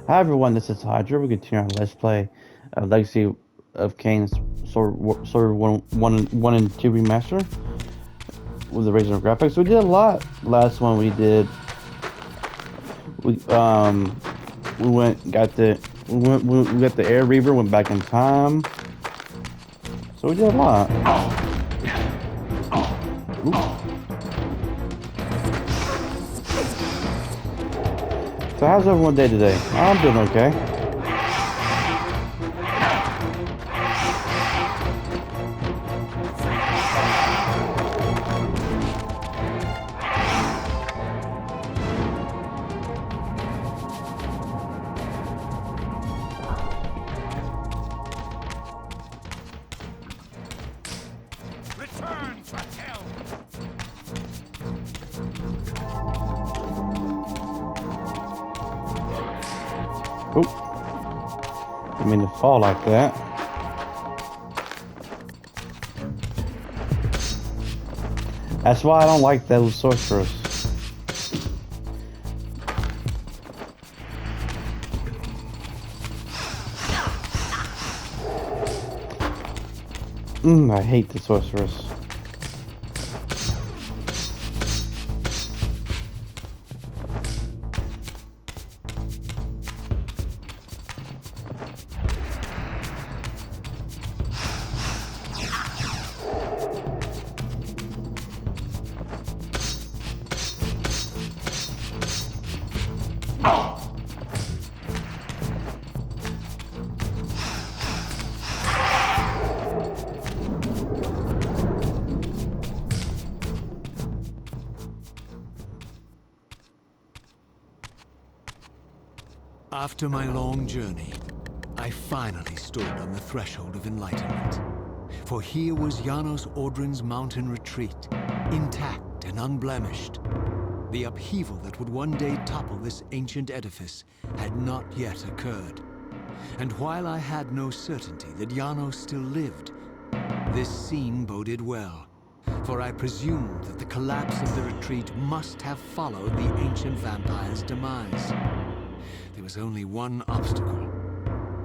Hi everyone, this is Hydra. We continue our Let's Play Legacy of Kain's Sword 1 and 2 Remaster with the original graphics. We did a lot. Last one we did, we we went got the we got the Air Reaver, went back in time. So we did a lot. Ooh. So how's everyone day today? I'm doing okay. Return to hell! Oh, I mean to fall like that. That's why I don't like those sorcerers. I hate the sorceress. After my long journey, I finally stood on the threshold of enlightenment. For here was Janos Audron's mountain retreat, intact and unblemished. The upheaval that would one day topple this ancient edifice had not yet occurred. And while I had no certainty that Janos still lived, this scene boded well. For I presumed that the collapse of the retreat must have followed the ancient vampire's demise. There was only one obstacle.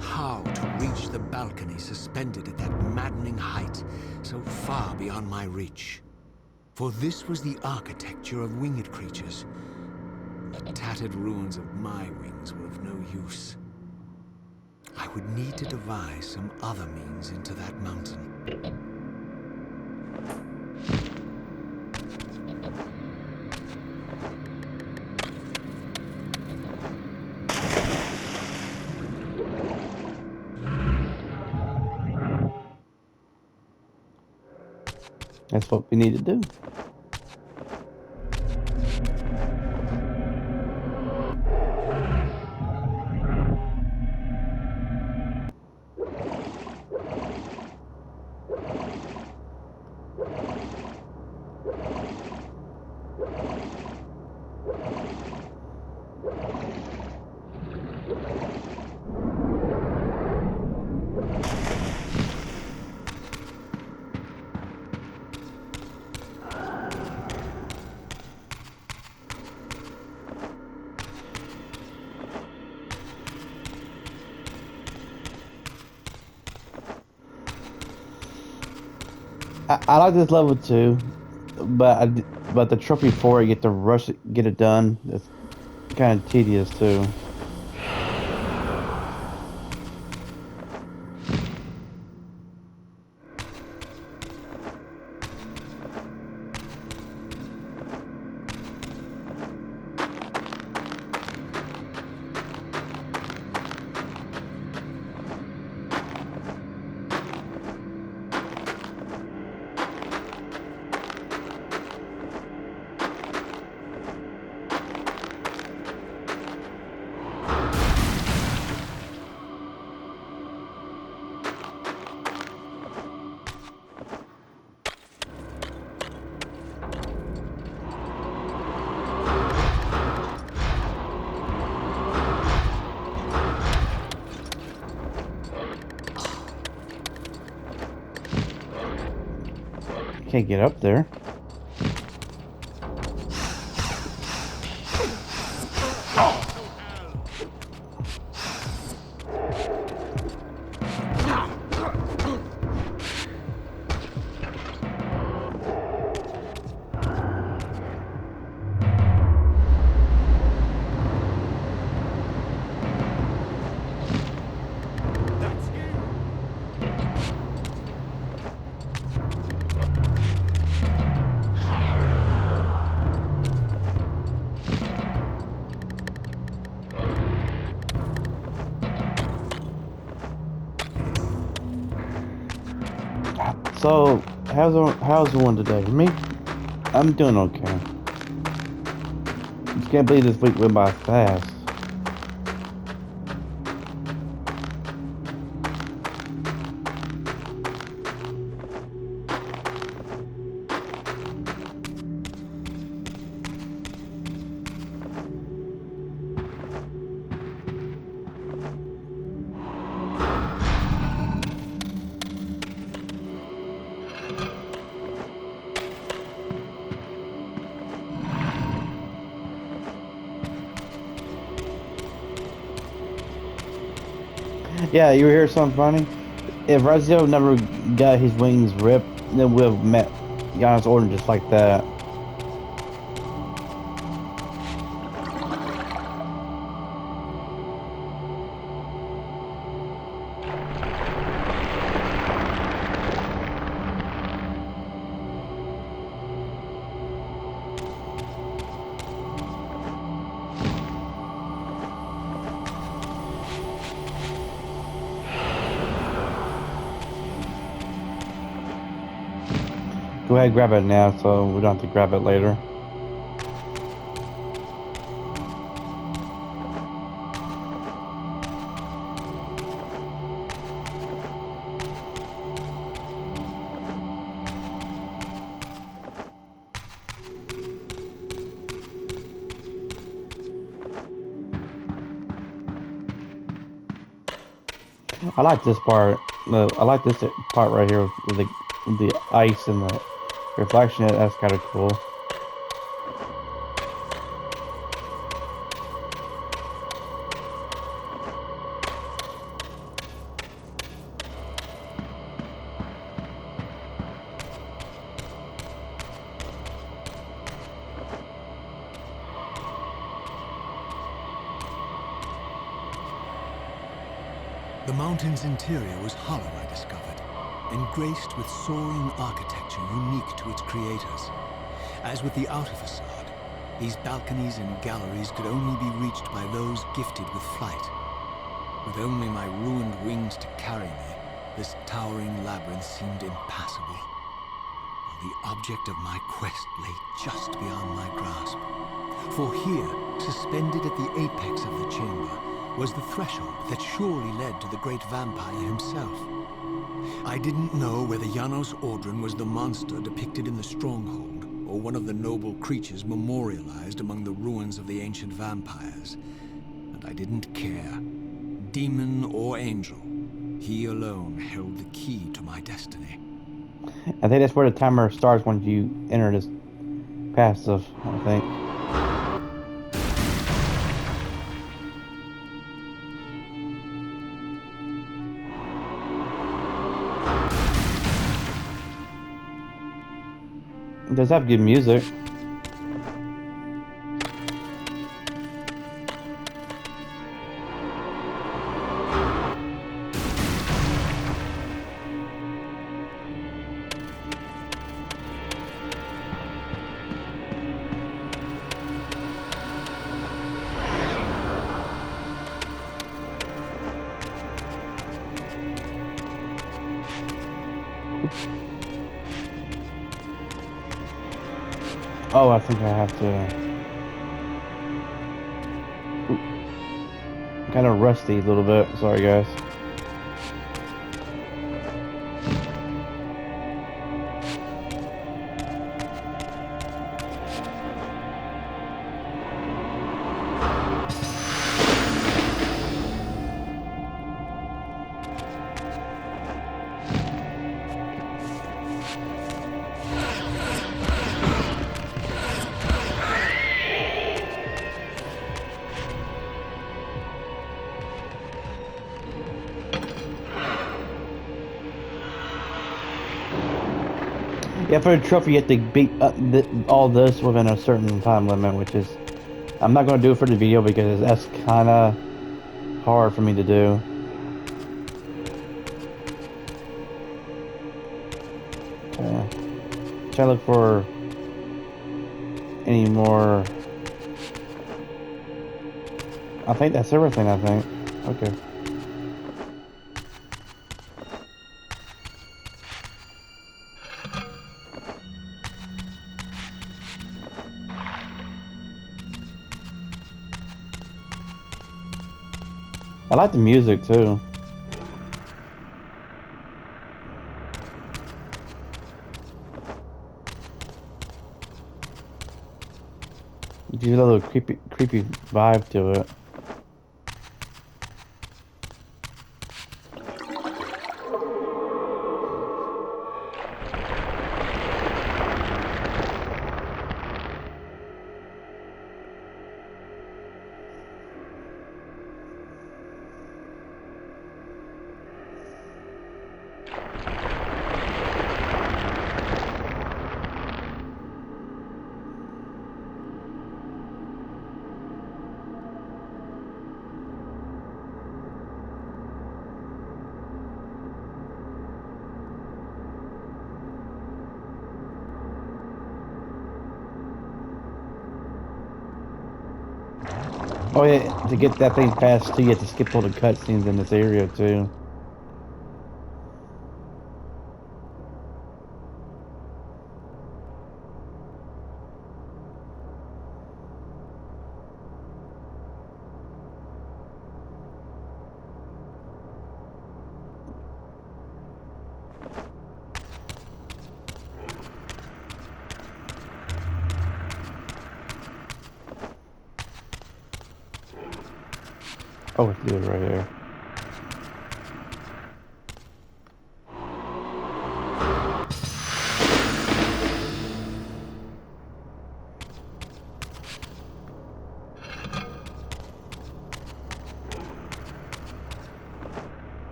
How to reach the balcony suspended at that maddening height, so far beyond my reach. For this was the architecture of winged creatures. The tattered ruins of my wings were of no use. I would need to devise some other means into that mountain. That's what we need to do. I like this level too, but the trophy for it, you get to rush it, get it done. It's kind of tedious too. Can't get up there. So, how's the one today? Me, I'm doing okay. Just can't believe this week went by fast. Yeah, you hear something funny? If Razio never got his wings ripped, then we'd have met Janos Audron just like that. Go ahead and grab it now so we don't have to grab it later. I like this part. I like this part right here with the ice and the reflection. That's kind of cool. The mountain's interior was hollow, I discovered, and graced with soaring architecture unique to its creators. As with the outer facade, these balconies and galleries could only be reached by those gifted with flight. With only my ruined wings to carry me, this towering labyrinth seemed impassable. While the object of my quest lay just beyond my grasp. For here, suspended at the apex of the chamber, was the threshold that surely led to the great vampire himself. I didn't know whether Janos Audron was the monster depicted in the stronghold, or one of the noble creatures memorialized among the ruins of the ancient vampires. And I didn't care. Demon or angel, he alone held the key to my destiny. I think that's where the timer starts when you enter this passive, I think. It does have good music. Oh, I think I have to. Kind of rusty a little bit. Sorry, guys. Yeah, for a trophy, you have to beat all this within a certain time limit, which is... I'm not going to do it for the video because that's kind of hard for me to do. Try to look for any more... I think that's everything, I think. Okay. I like the music too. It gives a little creepy vibe to it. Oh yeah, to get that thing past too, you have to skip all the cutscenes in this area too. Oh, it's good right here.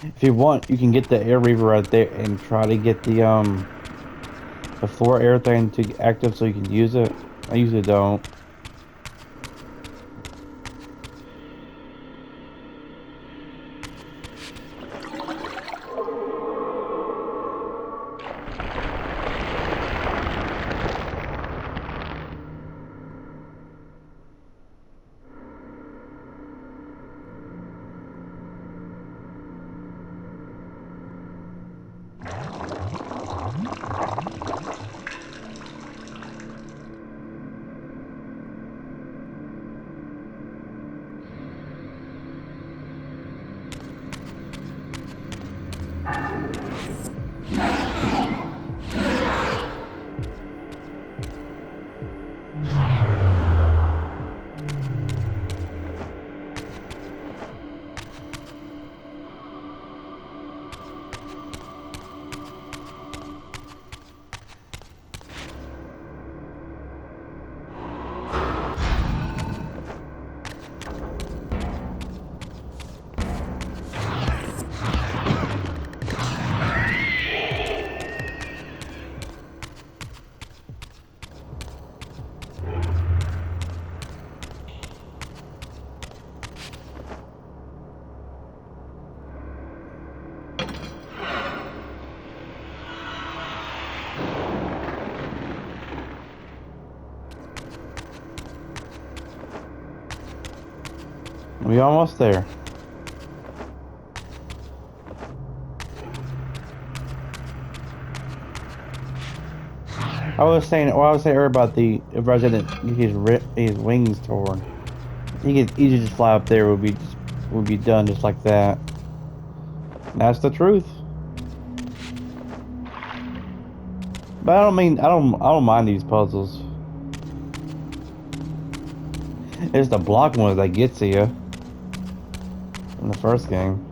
If you want, you can get the air reaver right there and try to get the floor air thing to active so you can use it. I usually don't. We almost there. I was saying earlier about the resident his wings torn. He could easily just fly up there. Would be done just like that. That's the truth. But I don't mind these puzzles. It's the block ones that gets to you in the first game.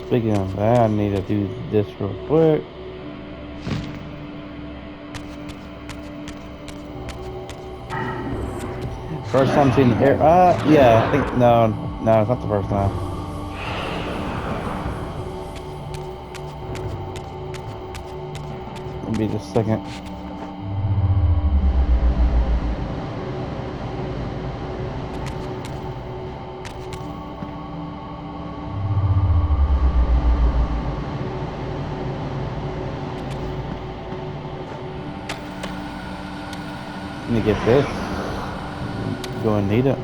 Speaking of that, I need to do this real quick. First time seeing the air. Yeah, I think no, it's not the first time. Maybe just a second. to get this. Gonna need it.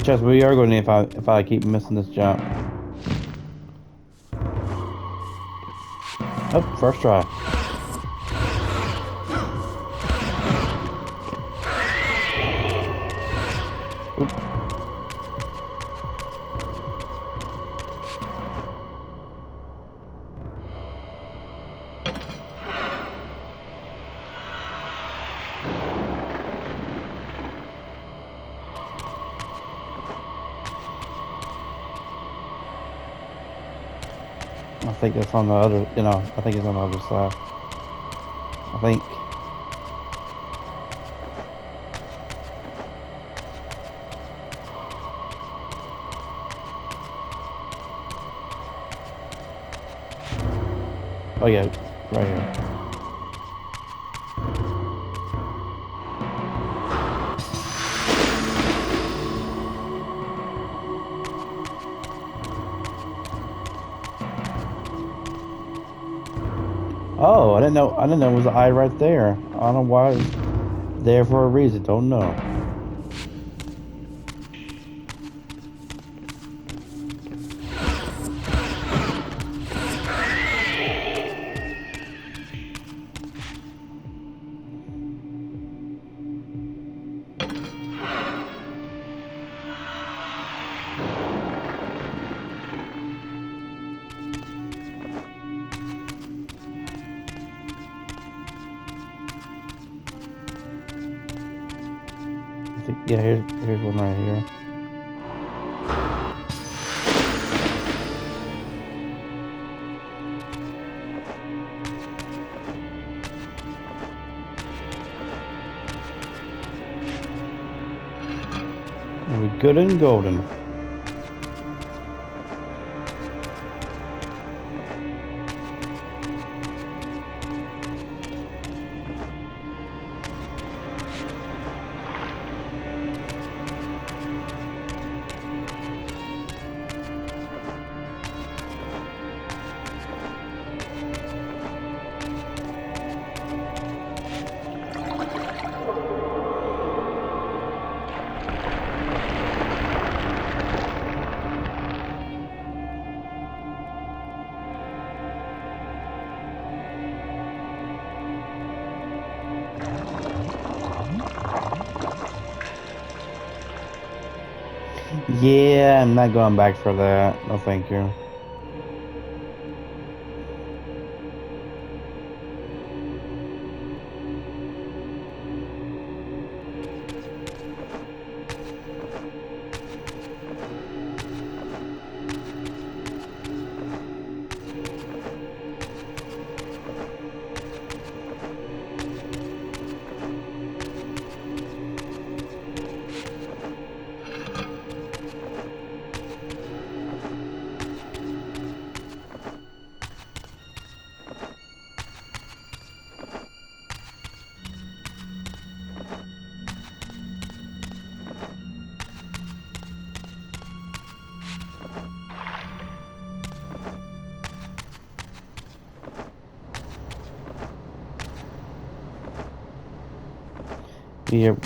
Chess, we are going to need if I keep missing this jump. Oh, first try. Oop. I think it's on the other, I think it's on the other side. I think. Oh yeah, right here. Oh, I didn't know. I didn't know it was an eye right there. I don't know why. It's there for a reason. Don't know. I think, yeah, here's one right here. And we're good and golden. Yeah, I'm not going back for that. No, thank you.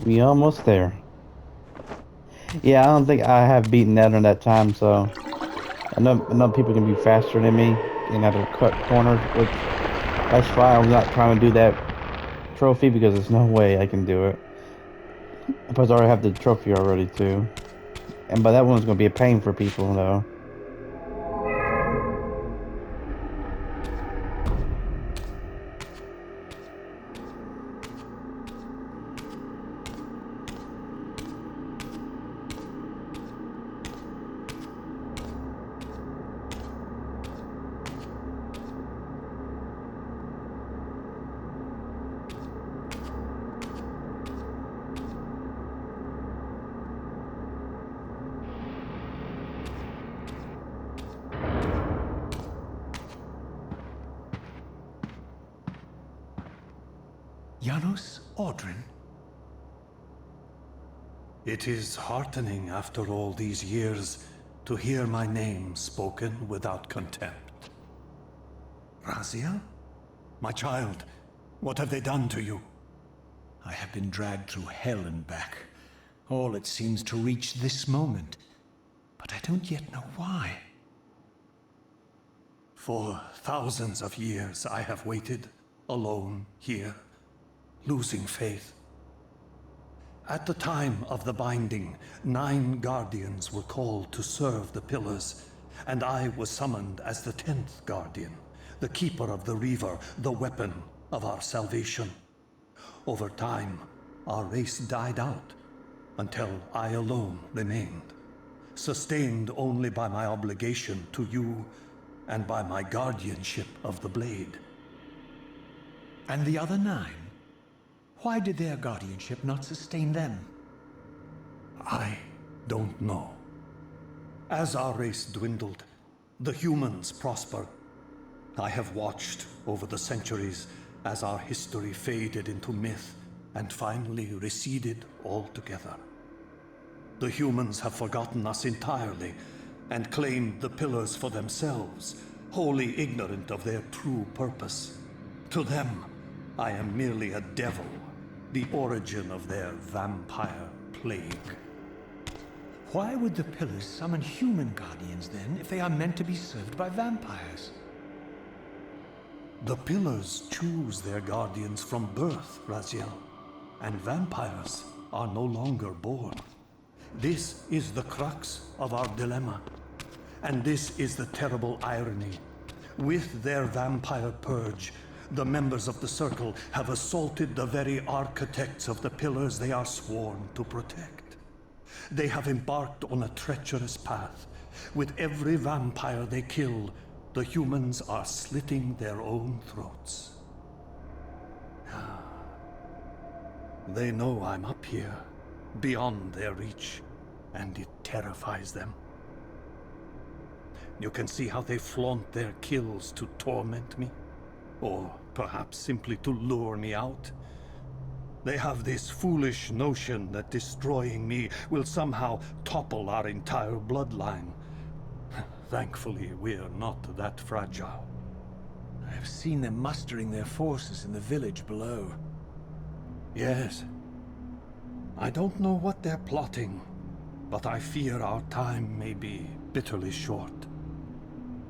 We almost there. Yeah, I don't think I have beaten that in that time, so I know people can be faster than me and have to cut corners, which that's why I'm not trying to do that trophy because there's no way I can do it. Plus, I already have the trophy already too, and but that one's gonna be a pain for people though. Janos Audron? It is heartening after all these years to hear my name spoken without contempt. Razia? My child, what have they done to you? I have been dragged through hell and back. All it seems to reach this moment. But I don't yet know why. For thousands of years I have waited, alone here, losing faith. At the time of the binding, 9 guardians were called to serve the pillars, and I was summoned as the 10th guardian, the keeper of the Reaver, the weapon of our salvation. Over time, our race died out, until I alone remained, sustained only by my obligation to you and by my guardianship of the blade. And the other 9? Why did their guardianship not sustain them? I don't know. As our race dwindled, the humans prospered. I have watched over the centuries as our history faded into myth and finally receded altogether. The humans have forgotten us entirely and claimed the pillars for themselves, wholly ignorant of their true purpose. To them, I am merely a devil, the origin of their vampire plague. Why would the pillars summon human guardians then, if they are meant to be served by vampires? The pillars choose their guardians from birth, Raziel, and vampires are no longer born. This is the crux of our dilemma, and this is the terrible irony. With their vampire purge, the members of the Circle have assaulted the very architects of the pillars they are sworn to protect. They have embarked on a treacherous path. With every vampire they kill, the humans are slitting their own throats. They know I'm up here, beyond their reach, and it terrifies them. You can see how they flaunt their kills to torment me, or perhaps simply to lure me out. They have this foolish notion that destroying me will somehow topple our entire bloodline. Thankfully, we're not that fragile. I have seen them mustering their forces in the village below. Yes. I don't know what they're plotting, but I fear our time may be bitterly short.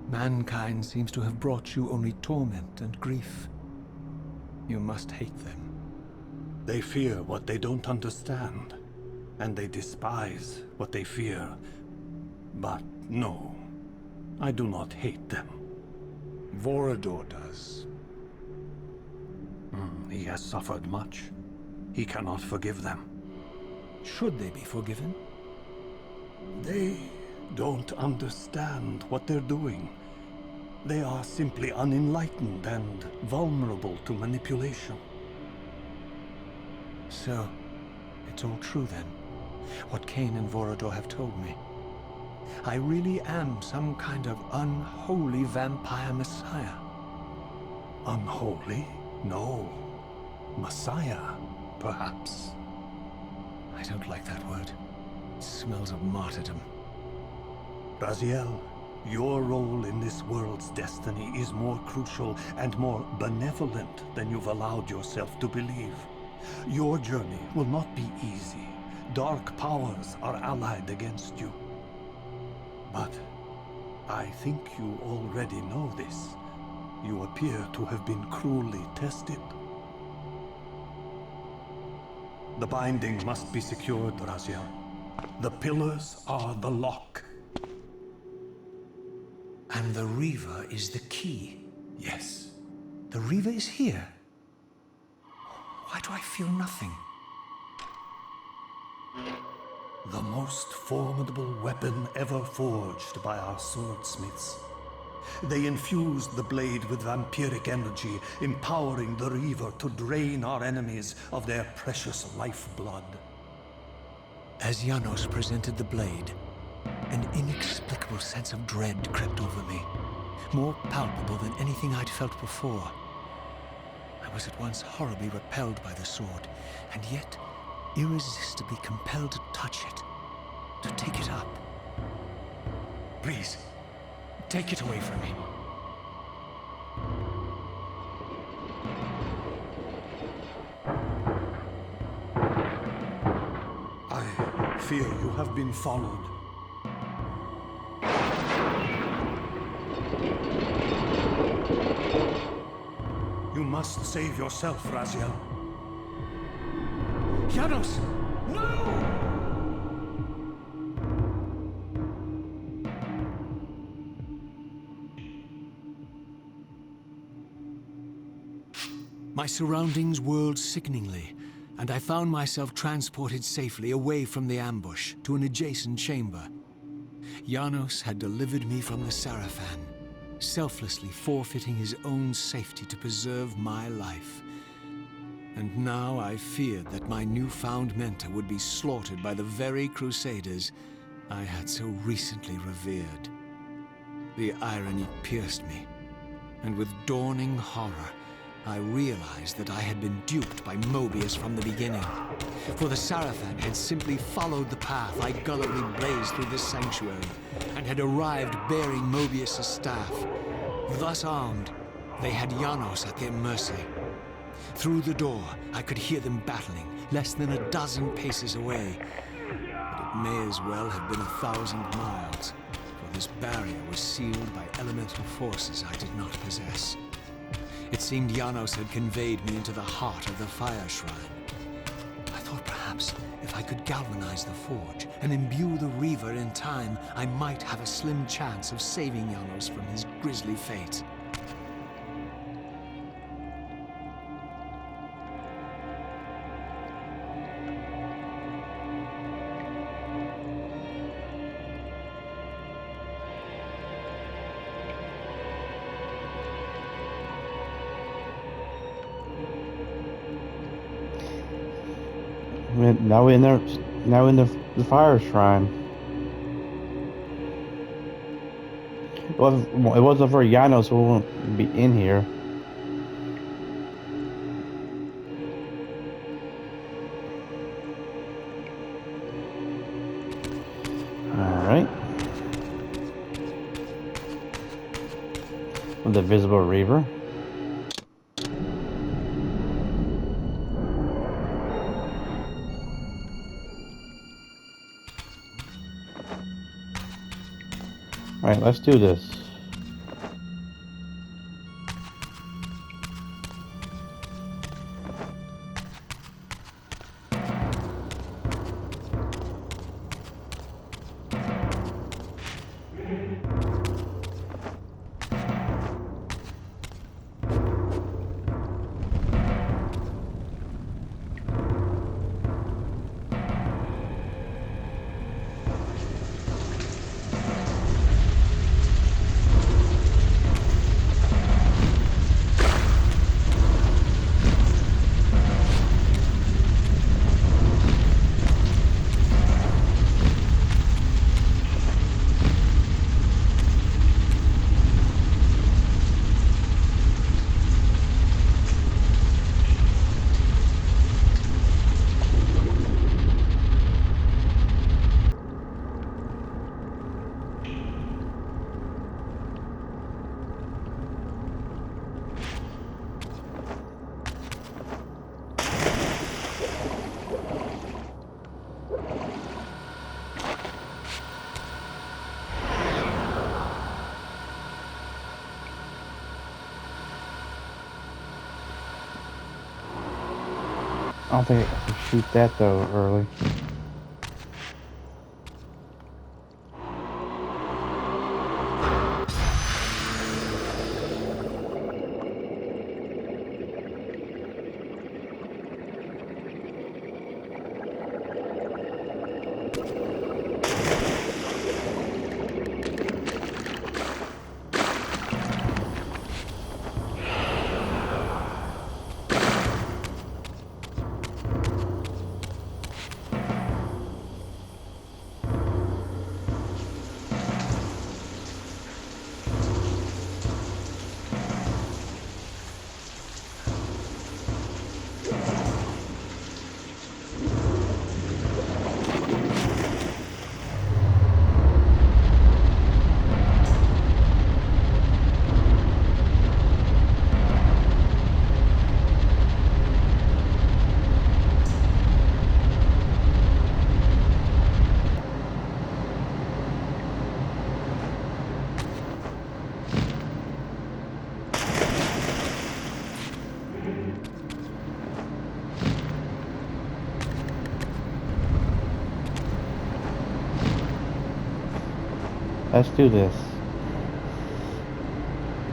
Mankind seems to have brought you only torment and grief. You must hate them. They fear what they don't understand, and they despise what they fear. But no, I do not hate them. Vorador does. He has suffered much. He cannot forgive them. Should they be forgiven? They don't understand what they're doing. They are simply unenlightened and vulnerable to manipulation. So, it's all true then, what Kain and Vorador have told me. I really am some kind of unholy vampire messiah. Unholy? No. Messiah, perhaps. I don't like that word. It smells of martyrdom. Raziel, your role in this world's destiny is more crucial and more benevolent than you've allowed yourself to believe. Your journey will not be easy. Dark powers are allied against you. But I think you already know this. You appear to have been cruelly tested. The binding must be secured, Raziel. The pillars are the lock. And the Reaver is the key. Yes. The Reaver is here. Why do I feel nothing? The most formidable weapon ever forged by our swordsmiths. They infused the blade with vampiric energy, empowering the Reaver to drain our enemies of their precious lifeblood. As Janos presented the blade, an inexplicable sense of dread crept over me, more palpable than anything I'd felt before. I was at once horribly repelled by the sword, and yet irresistibly compelled to touch it, to take it up. Please, take it away from me. I fear you have been followed. You must save yourself, Raziel. Janos! No! My surroundings whirled sickeningly, and I found myself transported safely away from the ambush to an adjacent chamber. Janos had delivered me from the Sarafan, selflessly forfeiting his own safety to preserve my life. And now I feared that my newfound mentor would be slaughtered by the very crusaders I had so recently revered. The irony pierced me, and with dawning horror, I realized that I had been duped by Mobius from the beginning. For the Sarafan had simply followed the path I gullibly blazed through this sanctuary, and had arrived bearing Mobius' staff. Thus armed, they had Janos at their mercy. Through the door, I could hear them battling, less than a dozen paces away. But it may as well have been 1,000 miles, for this barrier was sealed by elemental forces I did not possess. It seemed Janos had conveyed me into the heart of the fire shrine. I thought perhaps if I could galvanize the forge and imbue the Reaver in time, I might have a slim chance of saving Janos from his grisly fate. Now we're in there. Now in the fire shrine. Well, it wasn't for Yano, so we won't be in here. All right. With the visible Reaver. Alright, let's do this. I don't think I can shoot that though early. Let's do this.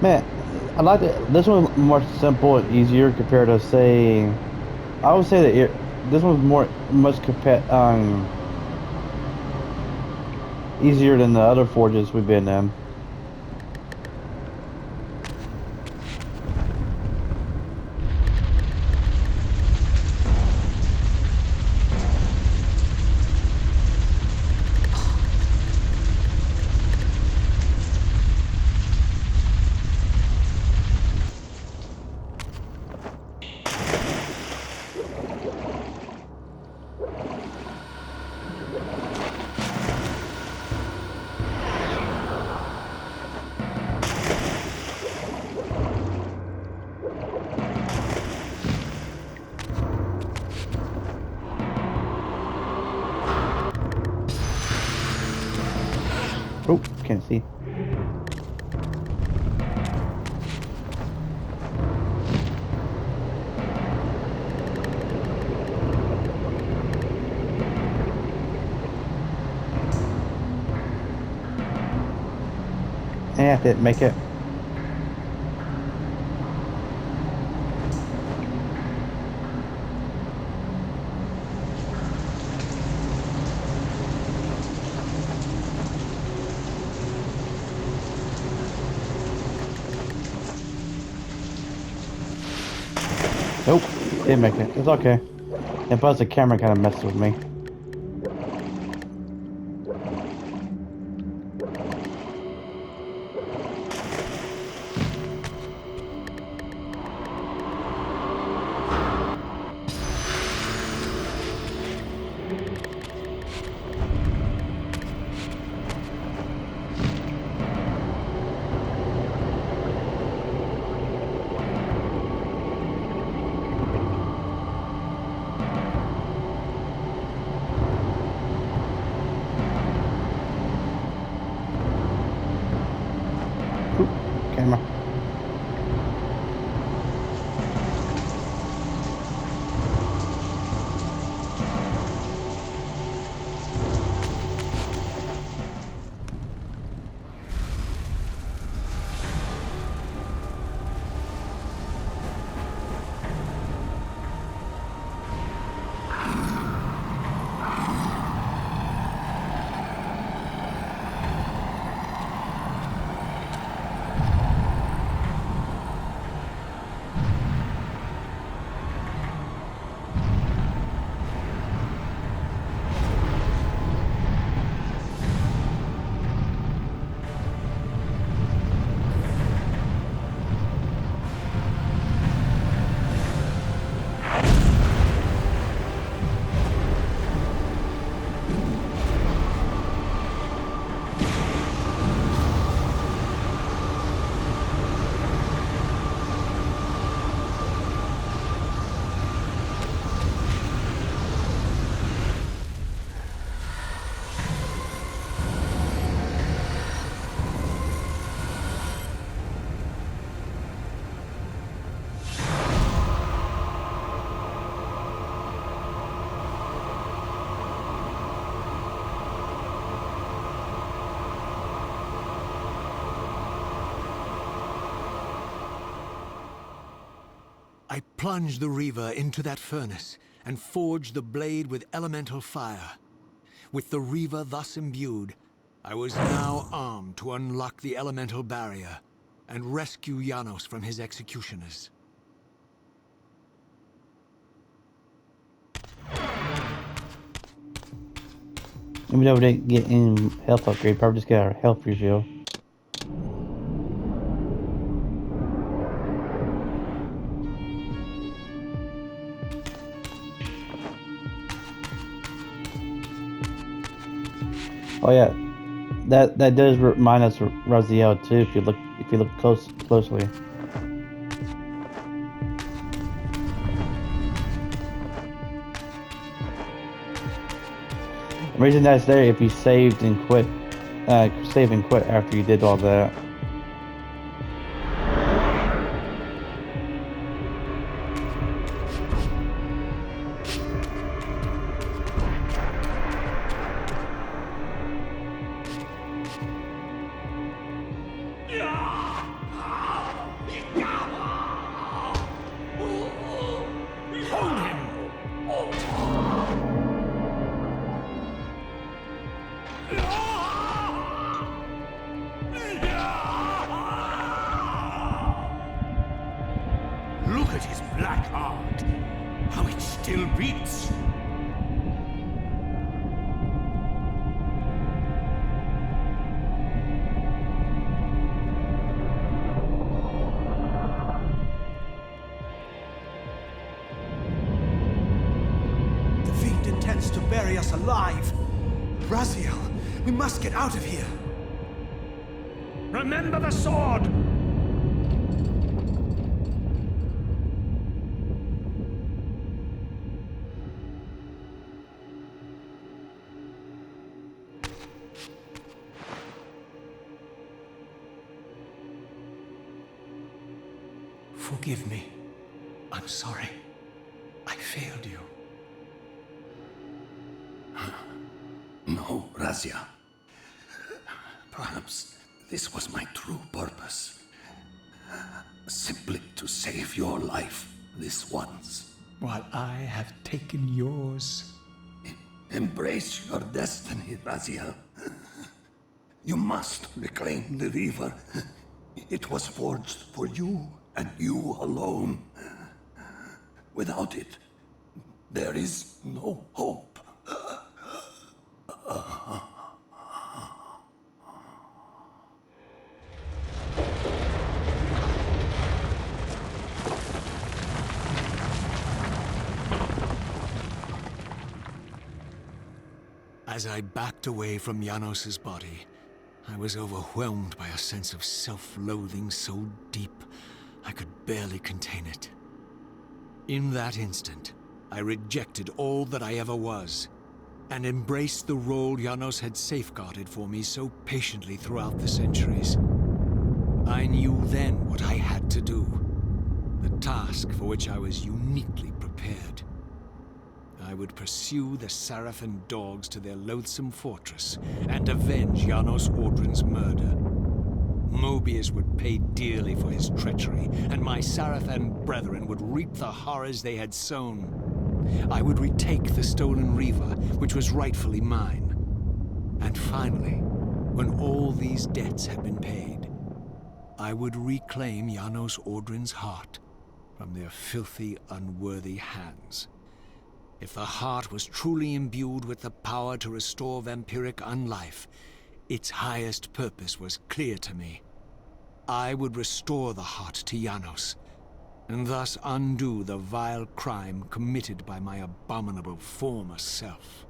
Man, I like it. This one's more simple and easier compared to say. I would say that this one's much easier than the other forges we've been in. Oh, can't see. Yeah, didn't make it. Nope, didn't make it. It's okay. And plus the camera kind of messed with me. Oop, camera. I plunged the Reaver into that furnace and forged the blade with elemental fire. With the Reaver thus imbued, I was now armed to unlock the elemental barrier and rescue Janos from his executioners. Even though we didn't get any health upgrade, probably just got our health refill. Oh yeah, that does remind us of Raziel too. If you look closely. The reason that's there if you saved and quit, save and quit after you did all that. Look at his black heart. How it still beats. The fiend intends to bury us alive. Raziel, we must get out of here. Remember the sword! Forgive me. I'm sorry. I failed you. No, Razia. Perhaps this was my true purpose. Simply to save your life this once. While I have taken yours. Embrace your destiny, Raziel. You must reclaim the Reaver. It was forged for you and you alone. Without it, there is no hope. As I backed away from Janos's body, I was overwhelmed by a sense of self-loathing so deep I could barely contain it. In that instant, I rejected all that I ever was, and embraced the role Janos had safeguarded for me so patiently throughout the centuries. I knew then what I had to do, the task for which I was uniquely prepared. I would pursue the Sarafan dogs to their loathsome fortress and avenge Janos Audron's murder. Mobius would pay dearly for his treachery, and my Sarafan brethren would reap the horrors they had sown. I would retake the stolen Reaver, which was rightfully mine. And finally, when all these debts had been paid, I would reclaim Janos Audron's heart from their filthy, unworthy hands. If the heart was truly imbued with the power to restore vampiric unlife, its highest purpose was clear to me. I would restore the heart to Janos, and thus undo the vile crime committed by my abominable former self.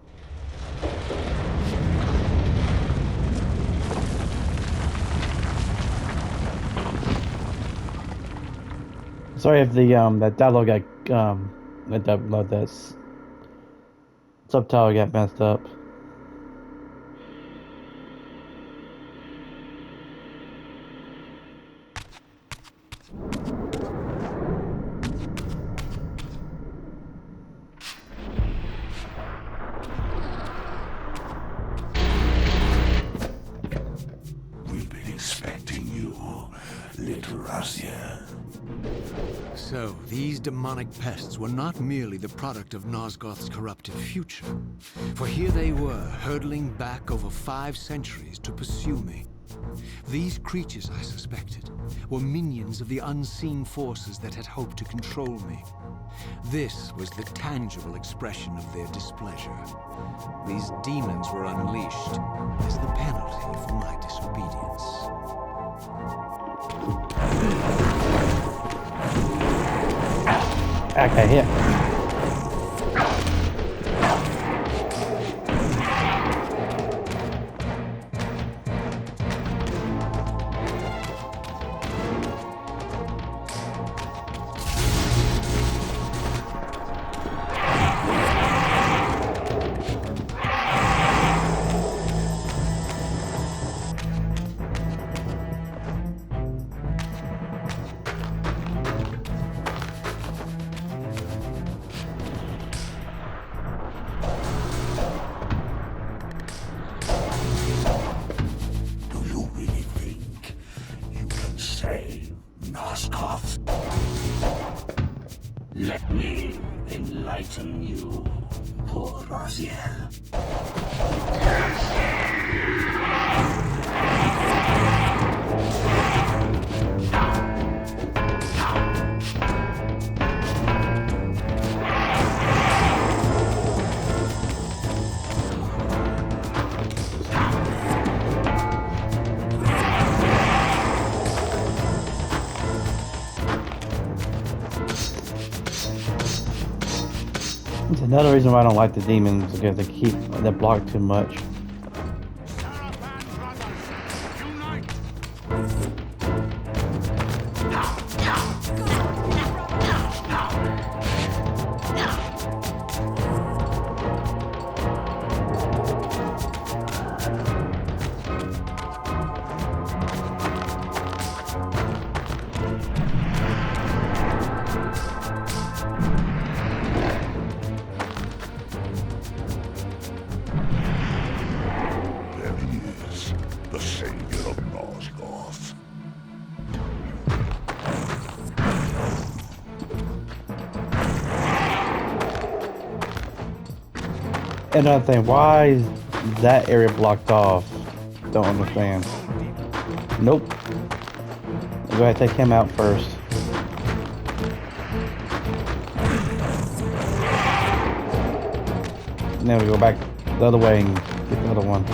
Sorry if the that dialogue got that subtitle got messed up. We've been expecting you, little Razia. So, these demonic pests were not merely the product of Nosgoth's corrupted future, for here they were, hurtling back over 5 centuries to pursue me. These creatures, I suspected, were minions of the unseen forces that had hoped to control me. This was the tangible expression of their displeasure. These demons were unleashed as the penalty for my disobedience. Okay, here. Nosgoth. Let me enlighten you, poor Raziel. Another reason why I don't like the demons is because they block too much. There he is, the savior of Nosgoth. Another thing, why is that area blocked off? Don't understand. Nope. Go ahead, take him out first. And then we go back the other way and get the other one.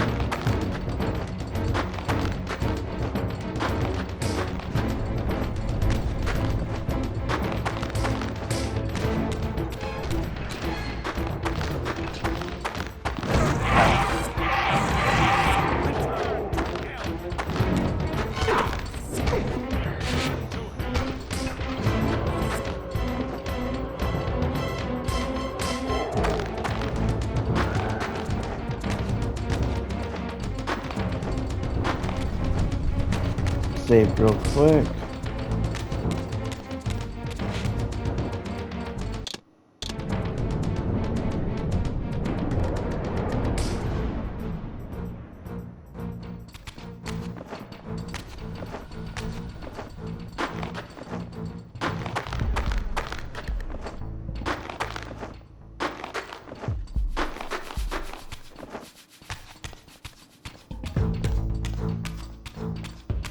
Save real quick.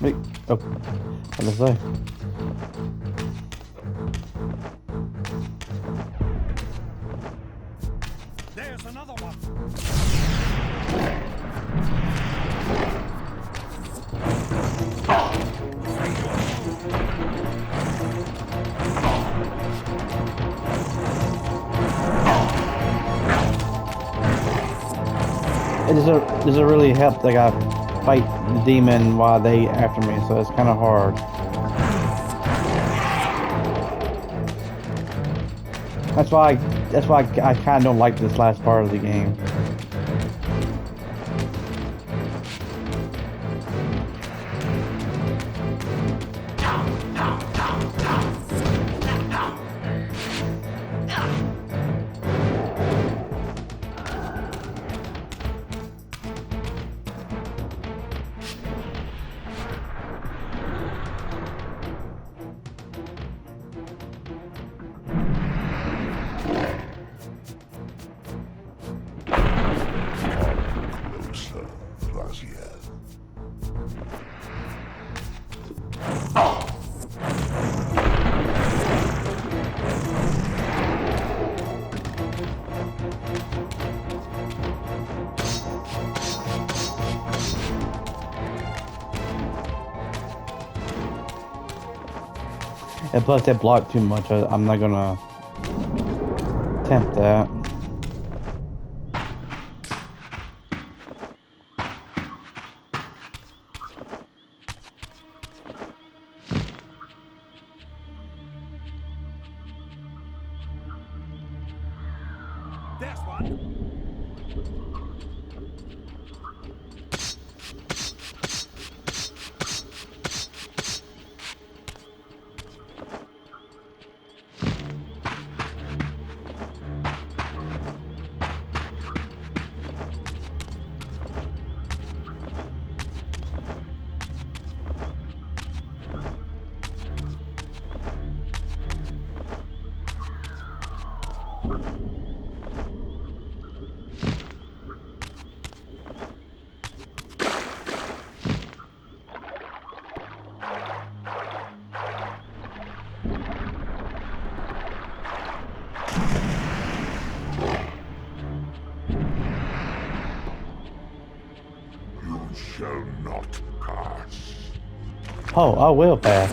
Wait, oh, what did I say? There's another one. It doesn't really help that I fight the demon while they after me, so it's kind of hard. That's why I kind of don't like this last part of the game. And plus they block too much. I'm not gonna attempt that. There's one. Shall not pass. Oh, I will pass.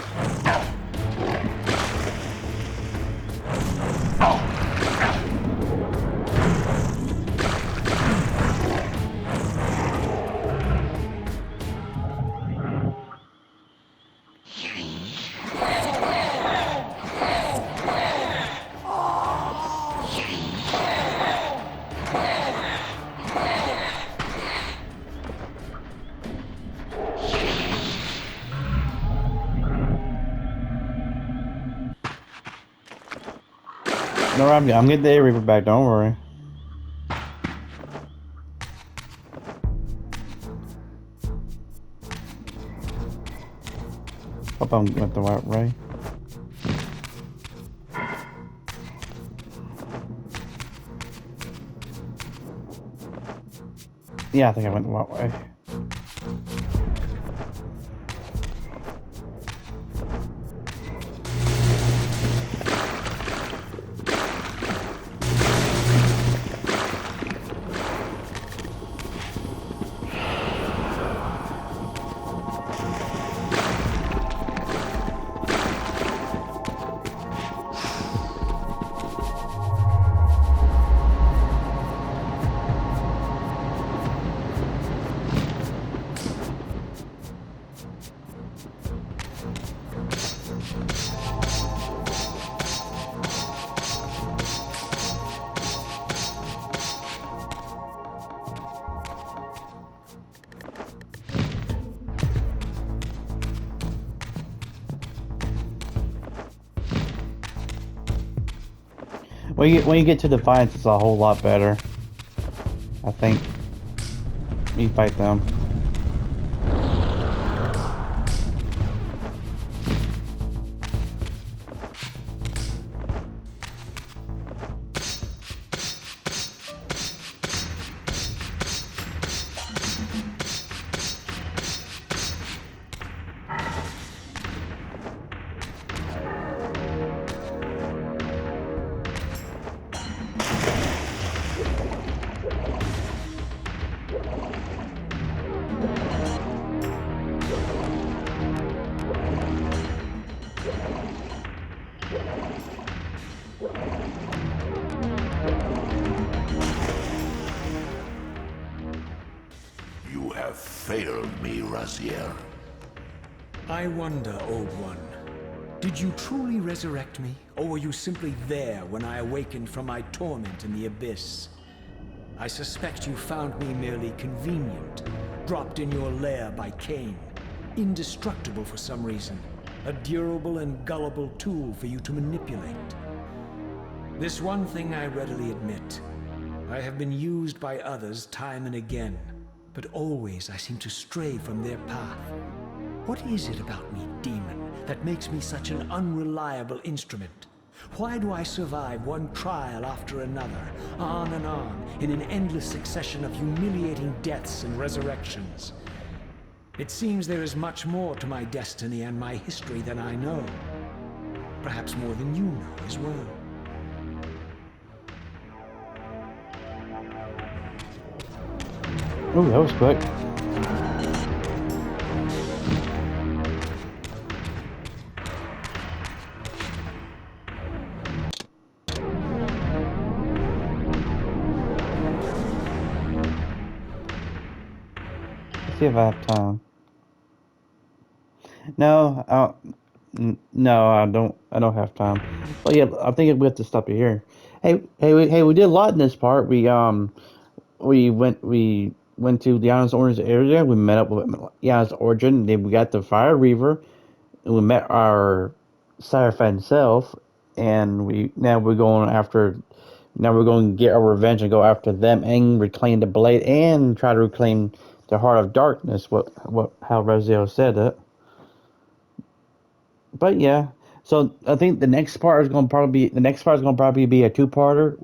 No, I'm getting the Reaver back. Don't worry. Hope I'm going the right way. Yeah, I think I went the right way. When you get to Defiance, it's a whole lot better. I think. You fight them. You have failed me, Raziel. I wonder, Old One. Did you truly resurrect me, or were you simply there when I awakened from my torment in the abyss? I suspect you found me merely convenient, dropped in your lair by Kain, indestructible for some reason, a durable and gullible tool for you to manipulate. This one thing I readily admit. I have been used by others time and again, but always I seem to stray from their path. What is it about me, demon, that makes me such an unreliable instrument? Why do I survive one trial after another, on and on, in an endless succession of humiliating deaths and resurrections? It seems there is much more to my destiny and my history than I know. Perhaps more than you know as well. Oh, that was quick. Let's see if I have time. No, no, I don't. I don't have time. But yeah, I think we have to stop it here. Hey, we did a lot in this part. We went to the Janos Audron's area. We met up with Janos Audron. Then we got the Fire Reaver, and we met our Seraphim himself. And we're going after. Now we're going to get our revenge and go after them and reclaim the blade and try to reclaim the heart of darkness. How Raziel said it. But yeah, so I think the next part is going to probably be a two-parter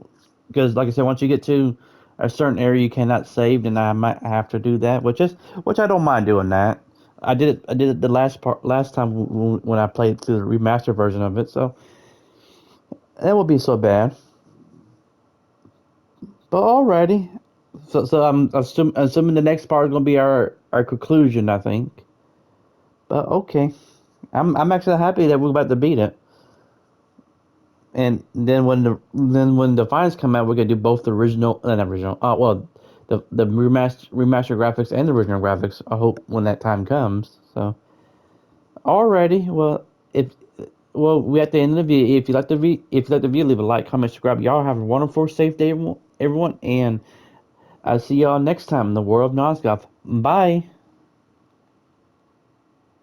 because, like I said, once you get to a certain area you cannot save, then I might have to do that, which I don't mind doing that. I did it the last time when I played through the remastered version of it, so that won't be so bad. But alrighty, so assuming the next part is going to be our conclusion, I think. But okay, I'm actually happy that we're about to beat it. And then when the finals come out, we're gonna do both the original and original. Well, the remaster graphics and the original graphics. I hope when that time comes. So, alrighty. We at the end of the video. If you like the video, leave a like, comment, subscribe. Y'all have a wonderful, safe day, everyone. And I'll see y'all next time in the world of Nosgoth. Bye.